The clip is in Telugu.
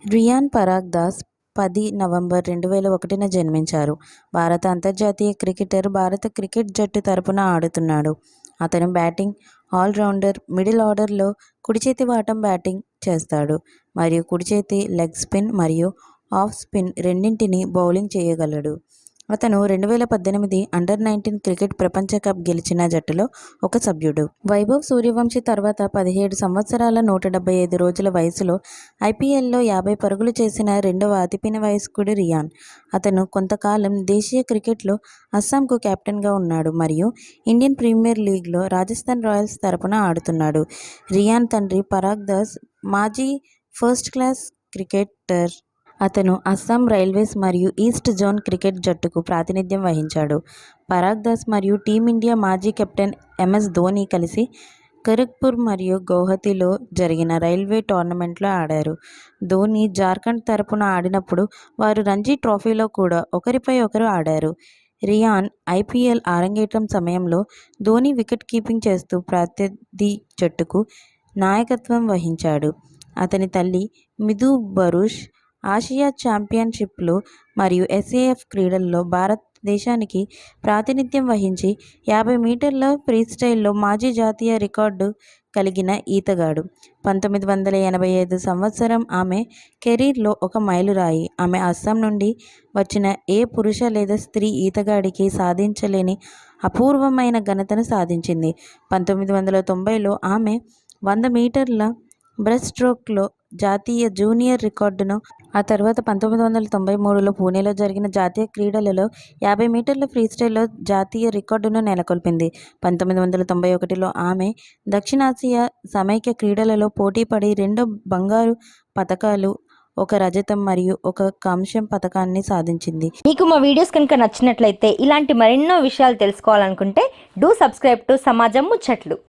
రియాన్ పరాగ్ దాస్ 10 నవంబర్ 2001న జన్మించారు. భారత అంతర్జాతీయ క్రికెటర్. భారత క్రికెట్ జట్టు తరపున ఆడుతున్నాడు. అతను బ్యాటింగ్ ఆల్రౌండర్. మిడిల్ ఆర్డర్లో కుడిచేతి వాటం బ్యాటింగ్ చేస్తాడు మరియు కుడిచేతి లెగ్ స్పిన్ మరియు ఆఫ్ స్పిన్ రెండింటినీ బౌలింగ్ చేయగలడు. అతను 2018 అండర్-19 క్రికెట్ ప్రపంచ కప్ గెలిచిన జట్టులో ఒక సభ్యుడు. వైభవ్ సూర్యవంశీ తర్వాత 17 సంవత్సరాల 175 రోజుల వయసులో ఐపీఎల్లో 50 పరుగులు చేసిన రెండవ అతిపిన్న వయస్కుడు రియాన్. అతను కొంతకాలం దేశీయ క్రికెట్లో అస్సాంకు కెప్టెన్గా ఉన్నాడు మరియు ఇండియన్ ప్రీమియర్ లీగ్లో రాజస్థాన్ రాయల్స్ తరపున ఆడుతున్నాడు. రియాన్ తండ్రి పరాగ్ దాస్ మాజీ ఫస్ట్ క్లాస్ క్రికెటర్. అతను అస్సాం రైల్వేస్ మరియు ఈస్ట్ జోన్ క్రికెట్ జట్టుకు ప్రాతినిధ్యం వహించాడు. పరాగ్ దాస్ మరియు టీమిండియా మాజీ కెప్టెన్ ఎంఎస్ ధోనీ కలిసి ఖరగ్పూర్ మరియు గౌహతిలో జరిగిన రైల్వే టోర్నమెంట్లో ఆడారు. ధోనీ జార్ఖండ్ తరపున ఆడినప్పుడు వారు రంజీ ట్రోఫీలో కూడా ఒకరిపై ఒకరు ఆడారు. రియాన్ ఐపీఎల్ అరంగేట్రం సమయంలో ధోనీ వికెట్ కీపింగ్ చేస్తూ ప్రత్యర్థి జట్టుకు నాయకత్వం వహించాడు. అతని తల్లి మిథు బరుష్ ఆసియా ఛాంపియన్షిప్లు మరియు ఎస్ఏఎఫ్ క్రీడల్లో భారతదేశానికి ప్రాతినిధ్యం వహించి 50 మీటర్ల ఫ్రీస్టైల్లో మాజీ జాతీయ రికార్డు కలిగిన ఈతగాడు. 1985 సంవత్సరం ఆమె కెరీర్లో ఒక మైలురాయి. ఆమె అస్సాం నుండి వచ్చిన ఏ పురుష లేదా స్త్రీ ఈతగాడికి సాధించలేని అపూర్వమైన ఘనతను సాధించింది. 1990లో ఆమె 100 మీటర్ల బ్రెస్ట్ స్ట్రోక్లో జాతీయ జూనియర్ రికార్డును, ఆ తర్వాత 1993లో పూణేలో జరిగిన జాతీయ క్రీడలలో 50 మీటర్ల ఫ్రీస్టైల్లో జాతీయ రికార్డును నెలకొల్పింది. 1991లో ఆమె దక్షిణాసియా సమైక్య క్రీడలలో పోటీపడి 2 బంగారు పతకాలు, 1 రజతం మరియు 1 కాంస్య పతకాన్ని సాధించింది. మీకు మా వీడియోస్ కనుక నచ్చినట్లయితే ఇలాంటి మరెన్నో విషయాలు తెలుసుకోవాలనుకుంటే డూ సబ్స్క్రైబ్ టు సమాజం ముచ్చట్లు.